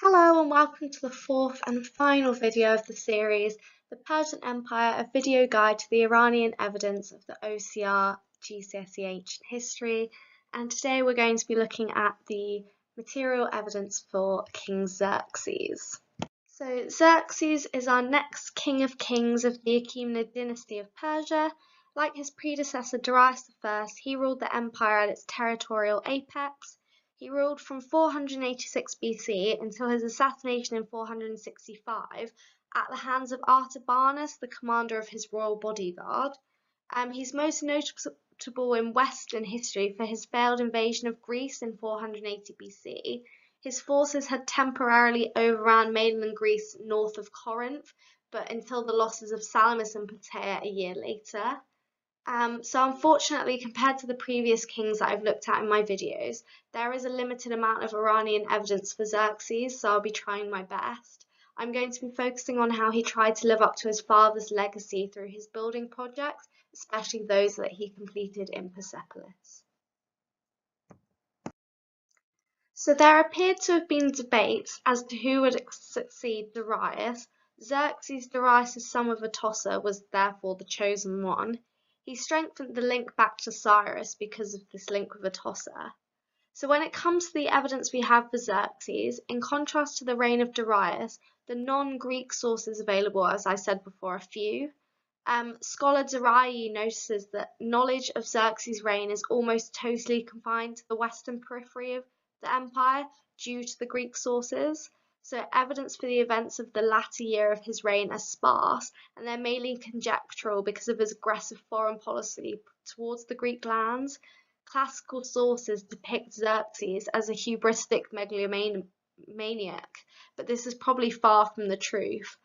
Hello and welcome to the fourth and final video of the series, The Persian Empire, a video guide to the Iranian evidence of the OCR GCSE Ancient History. And today we're going to be looking at the material evidence for King Xerxes. So Xerxes is our next king of kings of the Achaemenid dynasty of Persia. Like his predecessor Darius I, he ruled the empire at its territorial apex. He ruled from 486 BC until his assassination in 465 at the hands of Artabanus, the commander of his royal bodyguard. He's most notable in Western history for his failed invasion of Greece in 480 BC. His forces had temporarily overrun mainland Greece north of Corinth, but until the losses of Salamis and Plataea a year later. So unfortunately, compared to the previous kings that I've looked at in my videos, there is a limited amount of Iranian evidence for Xerxes, so I'll be trying my best. I'm going to be focusing on how he tried to live up to his father's legacy through his building projects, especially those that he completed in Persepolis. So there appeared to have been debates as to who would succeed Darius. Xerxes, Darius' son with Atossa, was therefore the chosen one. He strengthened the link back to Cyrus because of this link with Atossa. So when it comes to the evidence we have for Xerxes, in contrast to the reign of Darius, the non-Greek sources available, as I said before, are few. Scholar Zerai notices that knowledge of Xerxes' reign is almost totally confined to the western periphery of the empire due to the Greek sources. So evidence for the events of the latter year of his reign are sparse, and they're mainly conjectural because of his aggressive foreign policy towards the Greek lands. Classical sources depict Xerxes as a hubristic megalomaniac, but this is probably far from the truth.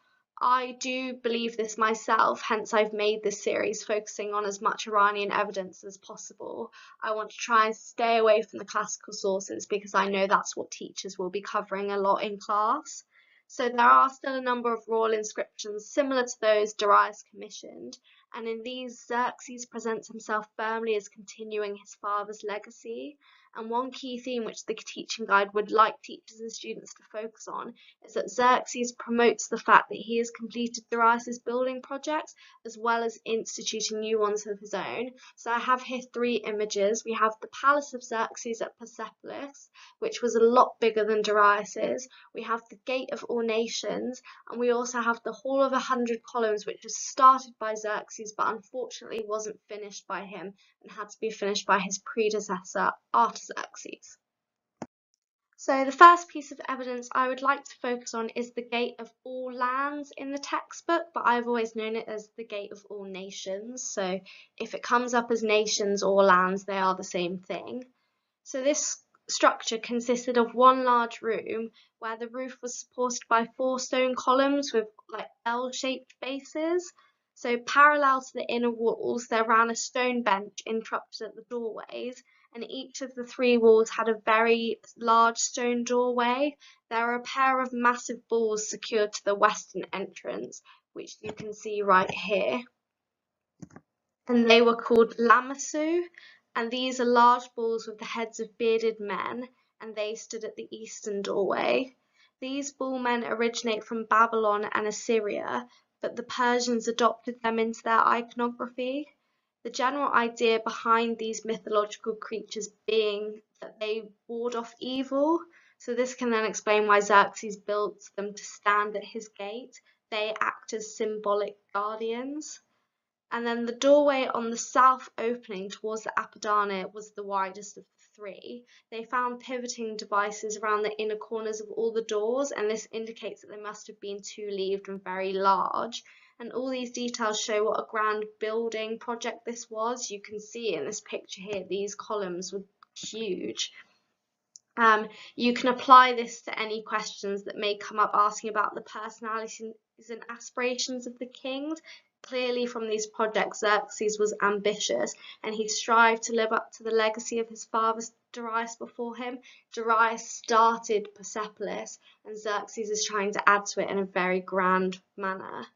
I do believe this myself, hence I've made this series focusing on as much Iranian evidence as possible. I want to try and stay away from the classical sources because I know that's what teachers will be covering a lot in class. So there are still a number of royal inscriptions similar to those Darius commissioned, and in these Xerxes presents himself firmly as continuing his father's legacy. And one key theme which the teaching guide would like teachers and students to focus on is that Xerxes promotes the fact that he has completed Darius' building projects as well as instituting new ones of his own. So I have here three images. We have the palace of Xerxes at Persepolis, which was a lot bigger than Darius's. We have the Gate of All Nations, and we also have the Hall of 100 Columns, which was started by Xerxes but unfortunately wasn't finished by him and had to be finished by his predecessor Artaxerxes. So the first piece of evidence I would like to focus on is the Gate of All Lands in the textbook, but I've always known it as the Gate of All Nations. So if it comes up as nations or lands, they are the same thing. So this structure consisted of one large room where the roof was supported by 4 stone columns with like L-shaped bases. So parallel to the inner walls, there ran a stone bench interrupted at the doorways, and each of the 3 walls had a very large stone doorway. There are a pair of massive balls secured to the western entrance, which you can see right here. And they were called lamassu, and these are large balls with the heads of bearded men, and they stood at the eastern doorway. These bullmen originate from Babylon and Assyria, but the Persians adopted them into their iconography. The general idea behind these mythological creatures being that they ward off evil, so this can then explain why Xerxes built them to stand at his gate. They act as symbolic guardians. And then the doorway on the south opening towards the Apadana was the widest of the 3. They found pivoting devices around the inner corners of all the doors, and this indicates that they must have been 2-leaved and very large. And all these details show what a grand building project this was. You can see in this picture here, these columns were huge. You can apply this to any questions that may come up asking about the personalities and aspirations of the kings. Clearly from these projects, Xerxes was ambitious and he strived to live up to the legacy of his father Darius before him. Darius started Persepolis and Xerxes is trying to add to it in a very grand manner.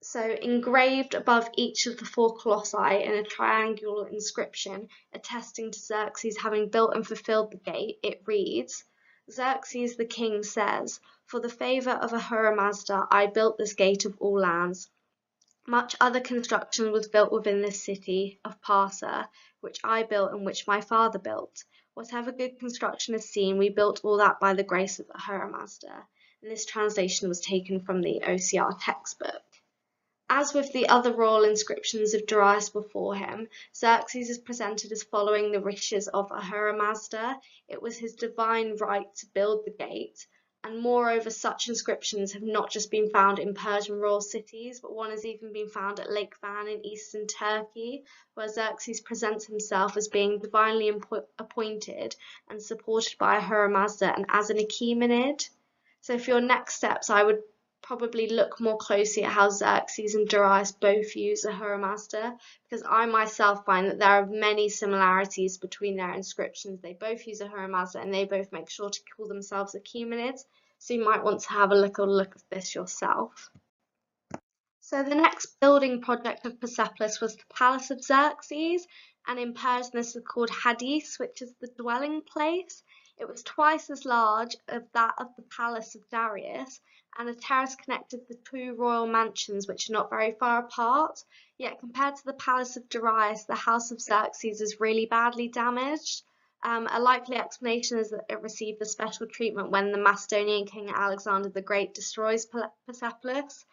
So engraved above each of the 4 colossi in a triangular inscription attesting to Xerxes having built and fulfilled the gate, it reads, Xerxes the king says, "For the favor of Ahura Mazda, I built this gate of all lands. Much other construction was built within this city of Parsa, which I built and which my father built. Whatever good construction is seen, we built all that by the grace of Ahura Mazda." And this translation was taken from the OCR textbook. As with the other royal inscriptions of Darius before him, Xerxes is presented as following the wishes of Ahura Mazda. It was his divine right to build the gate, and moreover such inscriptions have not just been found in Persian royal cities, but one has even been found at Lake Van in eastern Turkey, where Xerxes presents himself as being divinely appointed and supported by Ahura Mazda and as an Achaemenid. So for your next steps, I would probably look more closely at how Xerxes and Darius both use Ahura Mazda, because I myself find that there are many similarities between their inscriptions. They both use Ahura Mazda and they both make sure to call themselves Achaemenids, so you might want to have a little look at this yourself. So the next building project of Persepolis was the Palace of Xerxes, and in Persian this is called Hadis, which is the dwelling place. It was twice as large as that of the Palace of Darius, and a terrace connected the two royal mansions, which are not very far apart. Yet compared to the Palace of Darius, the House of Xerxes is really badly damaged. A likely explanation is that it received a special treatment when the Macedonian king Alexander the Great destroys Persepolis.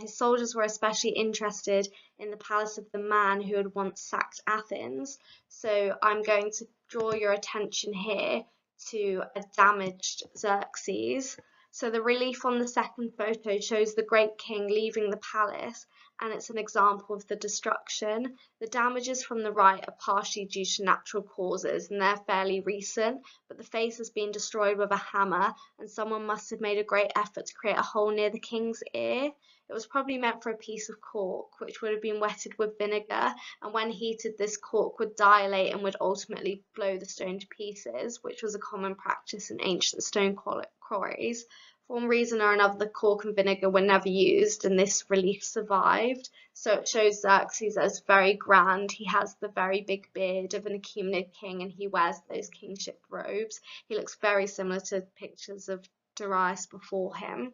His soldiers were especially interested in the palace of the man who had once sacked Athens. So I'm going to draw your attention here to a damaged Xerxes. So the relief on the second photo shows the great king leaving the palace, and it's an example of the destruction. The damages from the right are partially due to natural causes, and they're fairly recent, but the face has been destroyed with a hammer, and someone must have made a great effort to create a hole near the king's ear. It was probably meant for a piece of cork, which would have been wetted with vinegar, and when heated, this cork would dilate and would ultimately blow the stone to pieces, which was a common practice in ancient stone quarries. For one reason or another, the cork and vinegar were never used, and this relief survived. So it shows Xerxes as very grand. He has the very big beard of an Achaemenid king, and he wears those kingship robes. He looks very similar to pictures of Darius before him.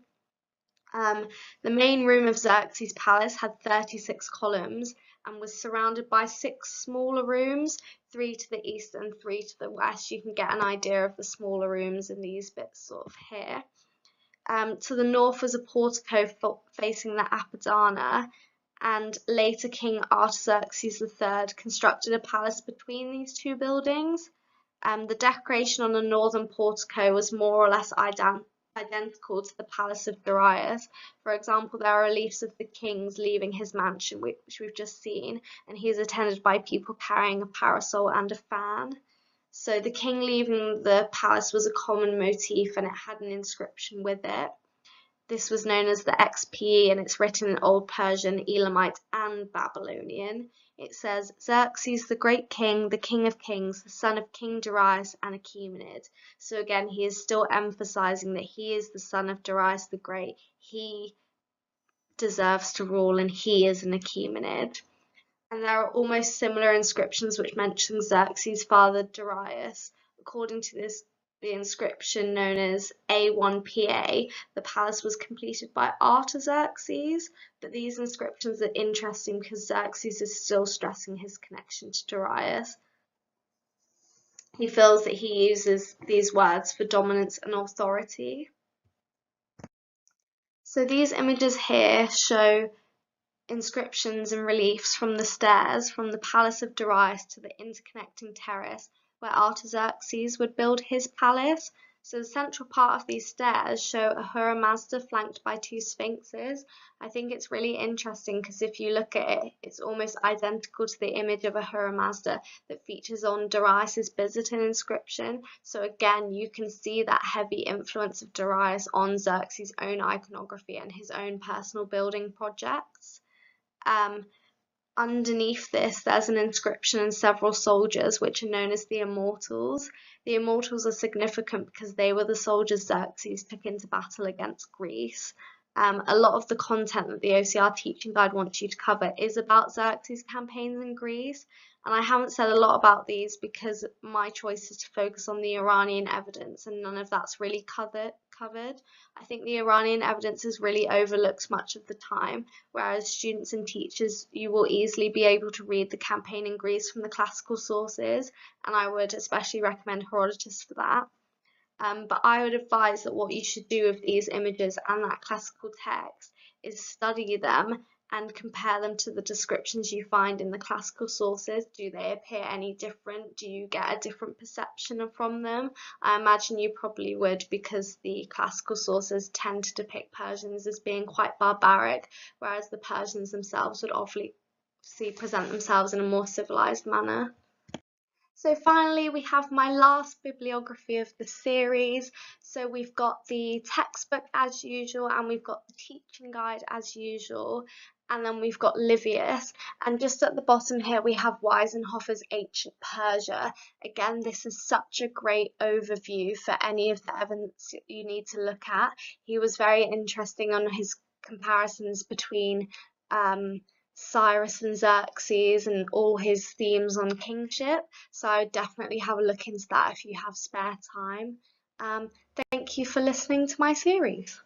The main room of Xerxes' palace had 36 columns and was surrounded by 6 smaller rooms, 3 to the east and 3 to the west. You can get an idea of the smaller rooms in these bits sort of here. To the north was a portico facing the Apadana, and later King Artaxerxes III constructed a palace between these two buildings. The decoration on the northern portico was more or less identical to the Palace of Darius. For example, there are reliefs of the king's leaving his mansion, which we've just seen, and he is attended by people carrying a parasol and a fan. So the king leaving the palace was a common motif, and it had an inscription with it. This was known as the XPE, and it's written in Old Persian, Elamite, and Babylonian. It says, "Xerxes, the great king, the king of kings, the son of King Darius and Achaemenid." So again, he is still emphasizing that he is the son of Darius the Great. He deserves to rule, and he is an Achaemenid. And there are almost similar inscriptions which mention Xerxes' father Darius. According to the inscription known as A1PA, the palace was completed by Artaxerxes, but these inscriptions are interesting because Xerxes is still stressing his connection to Darius. He feels that he uses these words for dominance and authority. So these images here show inscriptions and reliefs from the stairs from the Palace of Darius to the interconnecting terrace where Artaxerxes would build his palace. So the central part of these stairs show Ahura Mazda flanked by 2 sphinxes. I think it's really interesting because if you look at it, it's almost identical to the image of Ahura Mazda that features on Darius's Byzantine inscription. So again, you can see that heavy influence of Darius on Xerxes' own iconography and his own personal building projects. Underneath this, there's an inscription and several soldiers, which are known as the Immortals. The Immortals are significant because they were the soldiers Xerxes took into battle against Greece. A lot of the content that the OCR teaching guide wants you to cover is about Xerxes' campaigns in Greece, and I haven't said a lot about these because my choice is to focus on the Iranian evidence, and none of that's really covered. I think the Iranian evidence is really overlooked much of the time, whereas students and teachers, you will easily be able to read the campaign in Greece from the classical sources, and I would especially recommend Herodotus for that. But I would advise that what you should do with these images and that classical text is study them and compare them to the descriptions you find in the classical sources. Do they appear any different? Do you get a different perception from them? I imagine you probably would, because the classical sources tend to depict Persians as being quite barbaric, whereas the Persians themselves would obviously present themselves in a more civilized manner. So finally, we have my last bibliography of the series. So we've got the textbook as usual, and we've got the teaching guide as usual, and then we've got Livius. And just at the bottom here, we have Weisenhofer's Ancient Persia. Again, this is such a great overview for any of the evidence you need to look at. He was very interesting on his comparisons between Cyrus and Xerxes and all his themes on kingship. So I would definitely have a look into that if you have spare time. Thank you for listening to my series.